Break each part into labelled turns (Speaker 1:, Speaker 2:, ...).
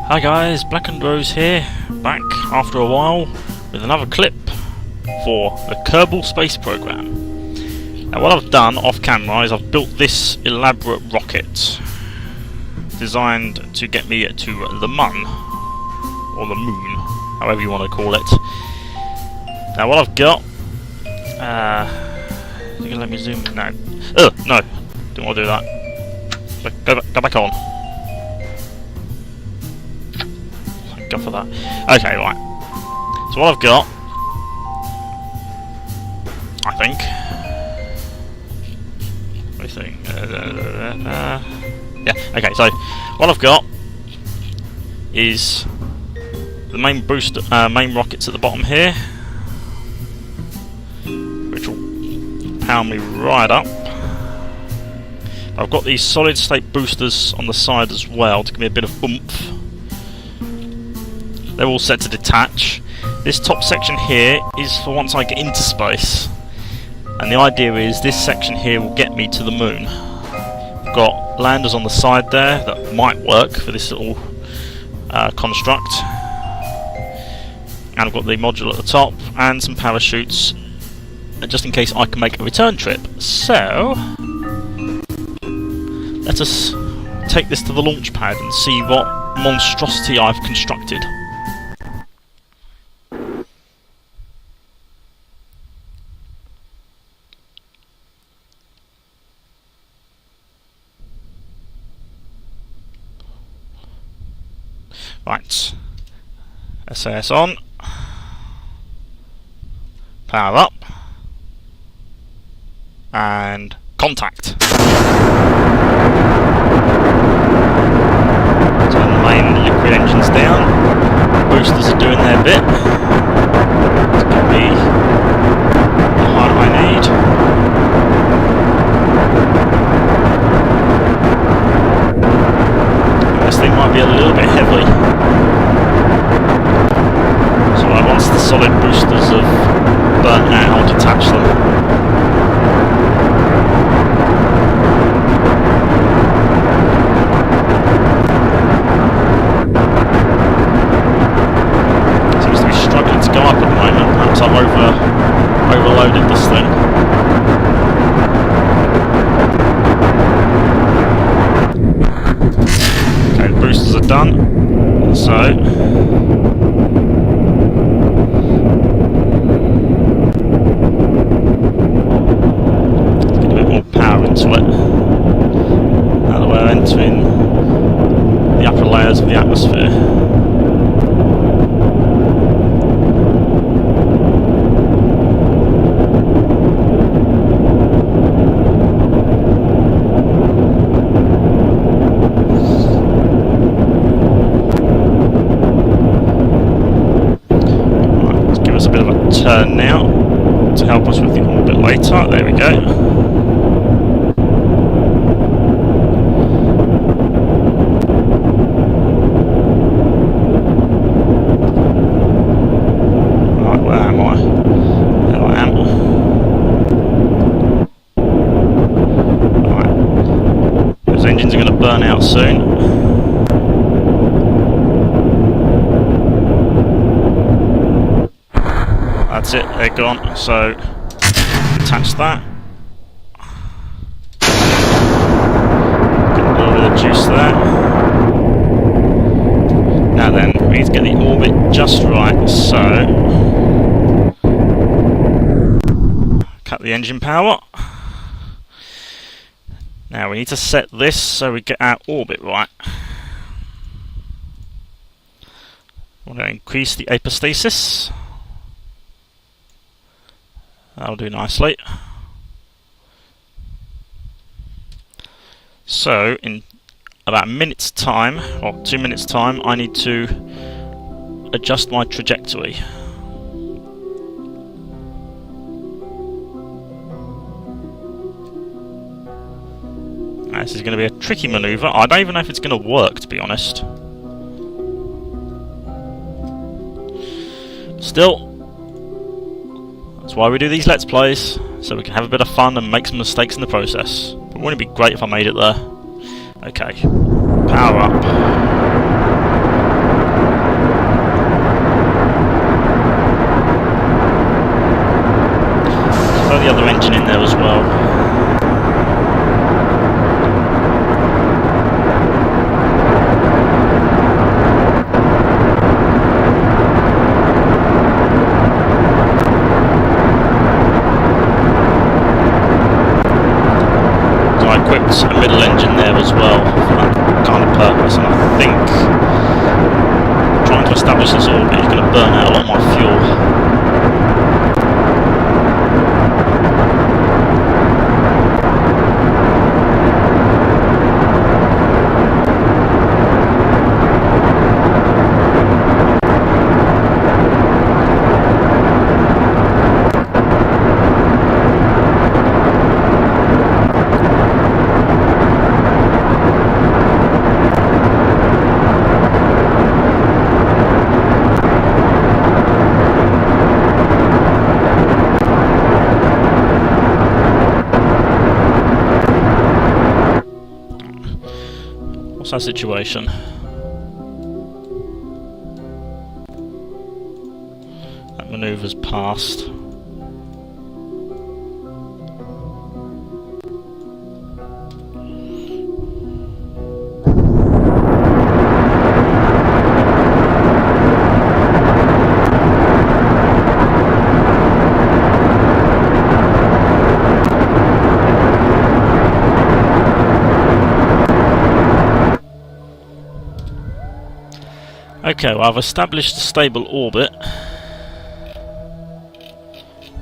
Speaker 1: Hi guys, blackendrose here, back after a while with another clip for the Kerbal space program. Now what I've done off camera is I've built this elaborate rocket designed to get me to the Mun, or the Moon, however you want to call it. Now what I've got, you can let me zoom in now. No, didn't want to do that. Go back on. Go for that. Okay, right. So what I've got, I think. What do you think? Yeah. Okay. So what I've got is the main booster, main rockets at the bottom here, which will power me right up. I've got these solid state boosters on the side as well to give me a bit of oomph. They're all set to detach. This top section here is for once I get into space, and the idea is this section here will get me to the Moon. I've got landers on the side there that might work for this little construct, and I've got the module at the top and some parachutes just in case I can make a return trip. So let us take this to the launch pad and see what monstrosity I've constructed. Right, SAS on, power up, and contact. Turn the main liquid engines down, boosters are doing their bit to give me the height I need. This thing might be a little bit heavy. So once the solid boosters have burnt out, I'll detach them. Seems to be struggling to go up at the moment. Perhaps I've overloaded this thing. Okay, the boosters are done. So into it. Now that we're entering the upper layers of the atmosphere. Right, let's give us a bit of a turn now to help us with the orbit later. There we go. Engines are going to burn out soon. That's it, they're gone. So detach that. Get a little bit of juice there. Now then, we need to get the orbit just right. So cut the engine power. Now we need to set this so we get our orbit right. I'm going to increase the apostasis. That'll do nicely. So in about a minute's time, or 2 minutes time, I need to adjust my trajectory. This is going to be a tricky manoeuvre. I don't even know if it's going to work, to be honest. Still, that's why we do these Let's Plays, so we can have a bit of fun and make some mistakes in the process. But wouldn't it be great if I made it there? Okay, power up. What's our situation? That manoeuvre's passed. Okay, well, I've established a stable orbit,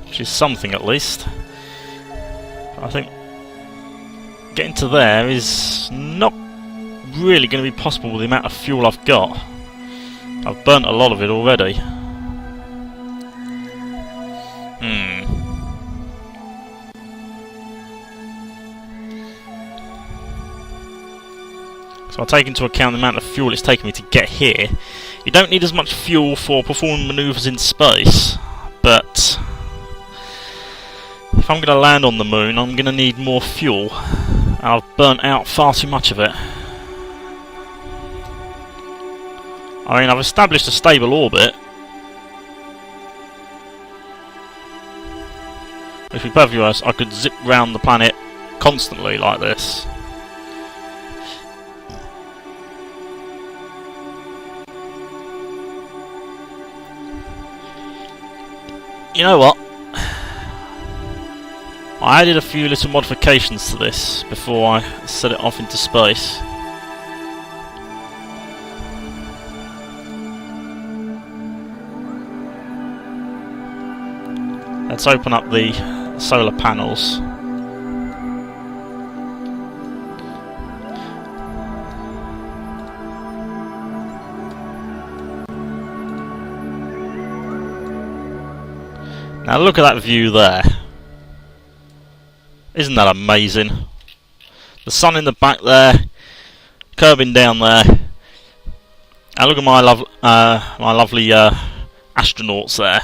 Speaker 1: which is something at least. I think getting to there is not really going to be possible with the amount of fuel I've got. I've burnt a lot of it already. So I'll take into account the amount of fuel it's taken me to get here. You don't need as much fuel for performing manoeuvres in space, but if I'm going to land on the moon, I'm going to need more fuel, and I've burnt out far too much of it. I mean, I've established a stable orbit, if we be perfectly honest, I could zip round the planet constantly like this. You know what? I added a few little modifications to this before I set it off into space. Let's open up the solar panels. Now look at that view there. Isn't that amazing? The sun in the back there, curving down there. And look at my lovely astronauts there.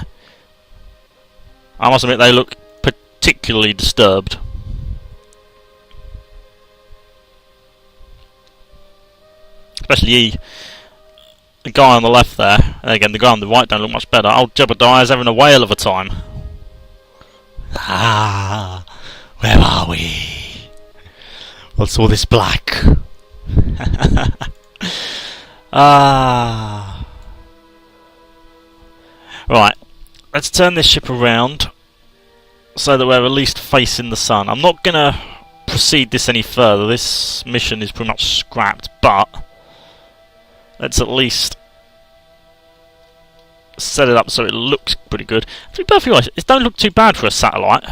Speaker 1: I must admit they look particularly disturbed. Especially the guy on the left there. And again, the guy on the right don't look much better. Old Jebediah's having a whale of a time. Ah, where are we? What's all this black? Ah. Right, let's turn this ship around so that we're at least facing the sun. I'm not going to proceed this any further. This mission is pretty much scrapped, but let's at least set it up so it looks pretty good. To be perfectly honest, it don't look too bad for a satellite.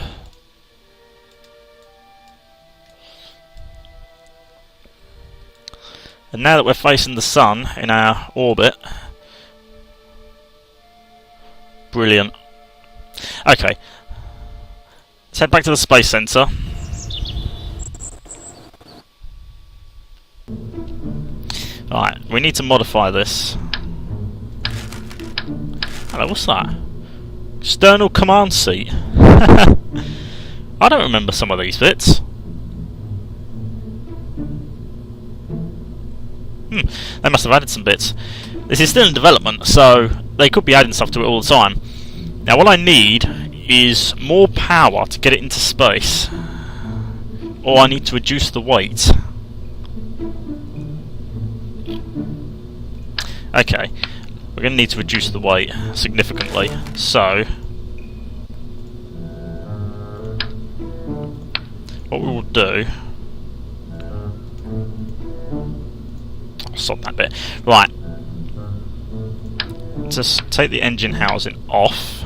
Speaker 1: And now that we're facing the sun in our orbit, brilliant. Okay, let's head back to the space centre. Right, we need to modify this. Hello, what's that? External command seat. I don't remember some of these bits. They must have added some bits. This is still in development, so they could be adding stuff to it all the time. Now what I need is more power to get it into space. Or I need to reduce the weight. Okay, we're going to need to reduce the weight significantly, so what we will do... I'll stop that bit. Right, just take the engine housing off.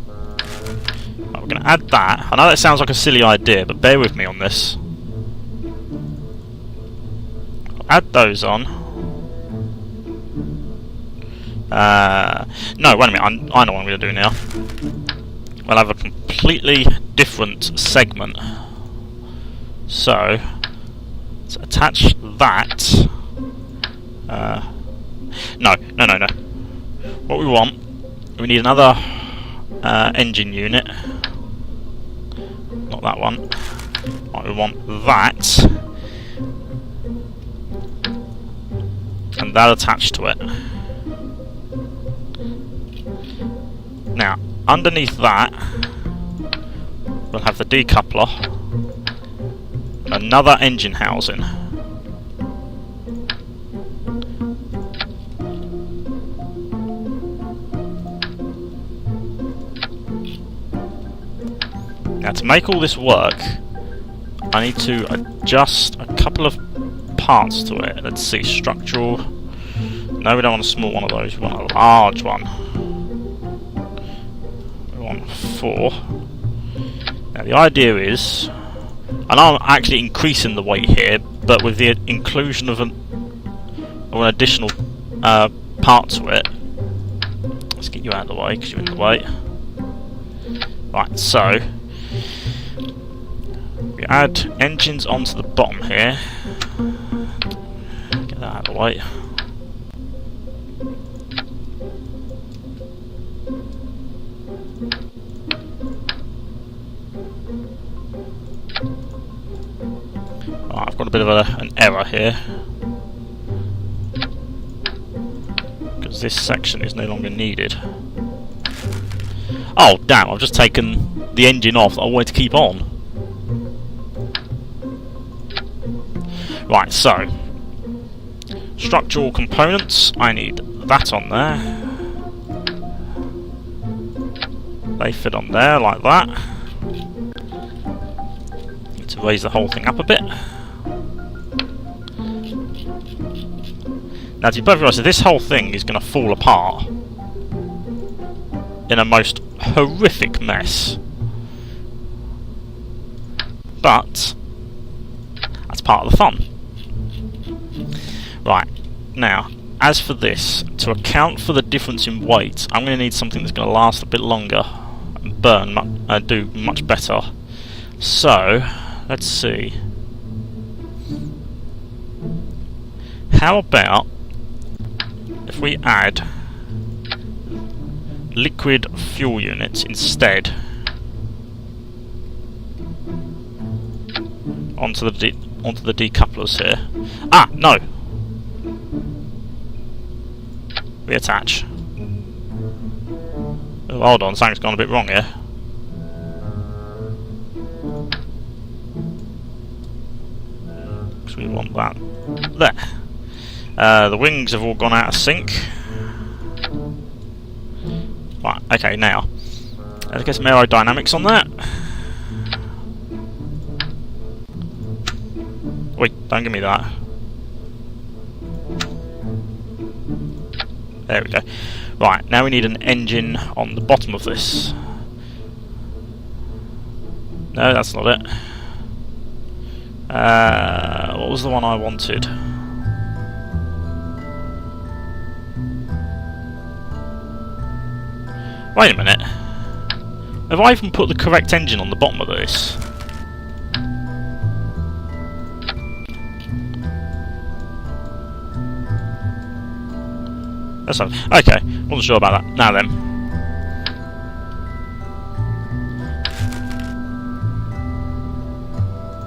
Speaker 1: Right, we're going to add that. I know that sounds like a silly idea, but bear with me on this. I'll add those on. No, wait a minute, I know what I'm going to do now. We'll have a completely different segment. So, let's attach that. No. What we want, we need another engine unit. Not that one. Right, we want that. and that attached to it. Now, underneath that, we'll have the decoupler, another engine housing. Now, to make all this work, I need to adjust a couple of parts to it. Let's see, structural. No, we don't want a small one of those, we want a large one. 4. Now the idea is, and I'm actually increasing the weight here, but with the inclusion of an additional part to it. Let's get you out of the way because you're in the way. Right, so we add engines onto the bottom here. Get that out of the way. I've got a bit of an error here because this section is no longer needed. Oh damn, I've just taken the engine off that I wanted to keep on. Right, so structural components, I need that on there. They fit on there like that. Need to raise the whole thing up a bit. Now, to be perfectly honest, this whole thing is going to fall apart in a most horrific mess. But that's part of the fun. Right, now, as for this, to account for the difference in weight, I'm going to need something that's going to last a bit longer and do much better. So, let's see. How about if we add liquid fuel units instead onto the decouplers here? Ah, no. Reattach. Oh, hold on, something's gone a bit wrong here. Because we want that there. The wings have all gone out of sync. Right, okay, now let's get some aerodynamics on that. Wait, don't give me that. There we go. Right, now we need an engine on the bottom of this. No, that's not it. What was the one I wanted? Wait a minute. Have I even put the correct engine on the bottom of this? That's not, okay, wasn't sure about that. Now then.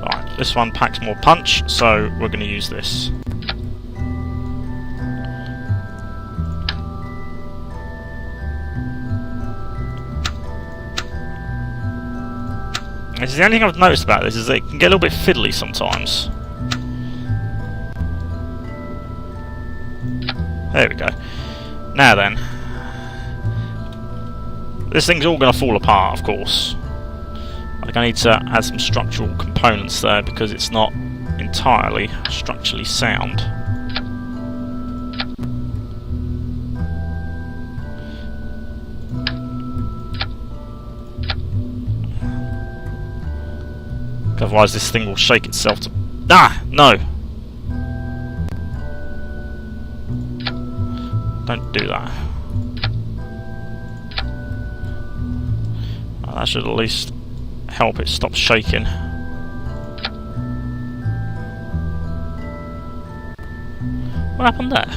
Speaker 1: Alright, this one packs more punch, so we're going to use this. This is the only thing I've noticed about this, is that it can get a little bit fiddly sometimes. There we go. Now then. This thing's all going to fall apart, of course. Like, I need to add some structural components there because it's not entirely structurally sound. Otherwise this thing will shake itself to... Ah! No! Don't do that. Well, that should at least help it stop shaking. What happened there?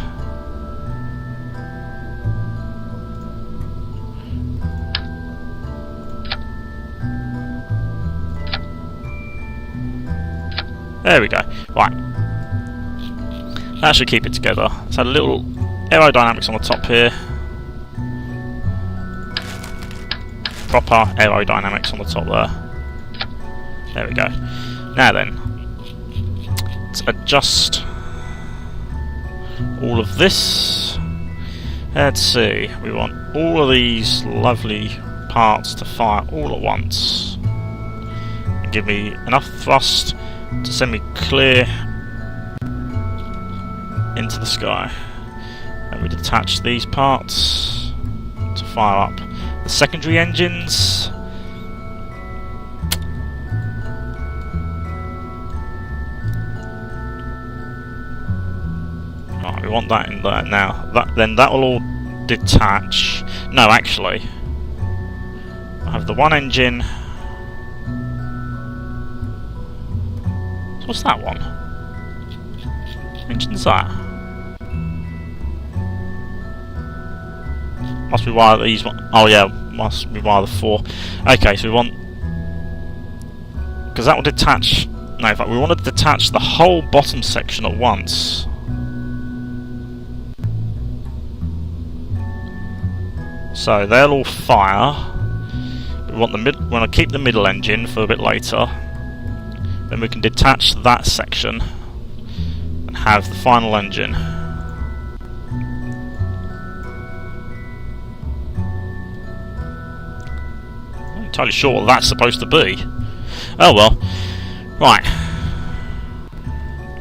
Speaker 1: There we go. Right. That should keep it together. Let's add a little aerodynamics on the top here. Proper aerodynamics on the top there. There we go. Now then, let's adjust all of this. Let's see, we want all of these lovely parts to fire all at once. And give me enough thrust to send me clear into the sky. And we detach these parts to fire up the secondary engines. Right, we want that in there now. Then that will all detach. No, actually, I have the one engine. So what's that one? What engine's that? Must be wire these one. Oh yeah, must be wire the 4. Okay, so we want, because that will detach. No, in fact, we want to detach the whole bottom section at once. So they'll all fire. We want the mid. We want to keep the middle engine for a bit later. Then we can detach that section and have the final engine. I'm not entirely sure what that's supposed to be. Oh well. Right.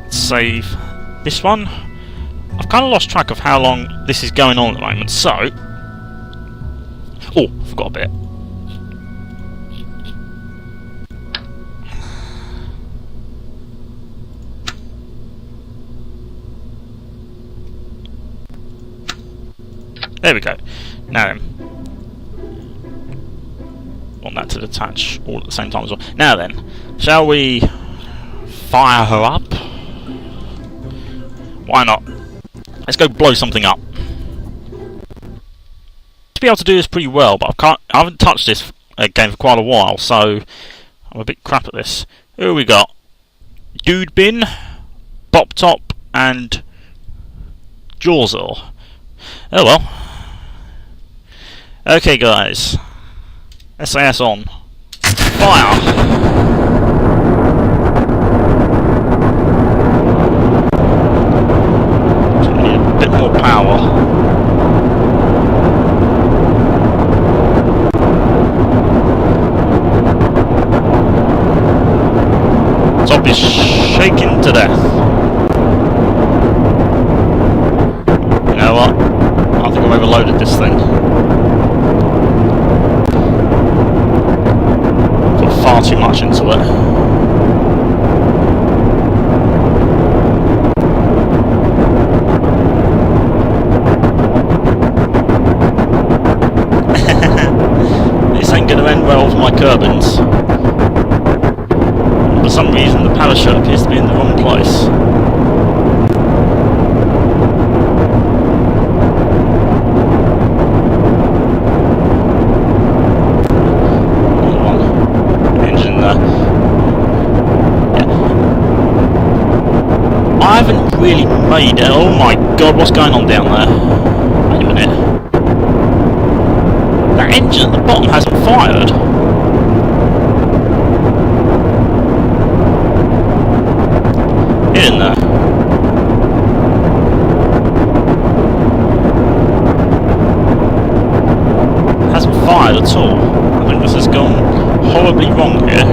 Speaker 1: Let's save this one. I've kind of lost track of how long this is going on at the moment, so... Oh, I forgot a bit. There we go. Now then. Want that to detach all at the same time as well. Now then, shall we fire her up? Why not? Let's go blow something up. To be able to do this pretty well, but I haven't touched this game for quite a while, so I'm a bit crap at this. Who we got? Dude Bin, Bop Top, and Jawzel. Oh well. Okay, guys. SAS on. Fire! So we need a bit more power. Top is shaking to death. You know what? I think I've overloaded this thing. Put far too much into it. This ain't gonna end well for my Kerbins. For some reason the parachute appears to be in the wrong place. Another one. Engine there. Yeah. I haven't really made it. Oh my god, what's going on down there? Wait a minute. That engine at the bottom hasn't fired. In there. Hasn't fired at all. I think this has gone horribly wrong here.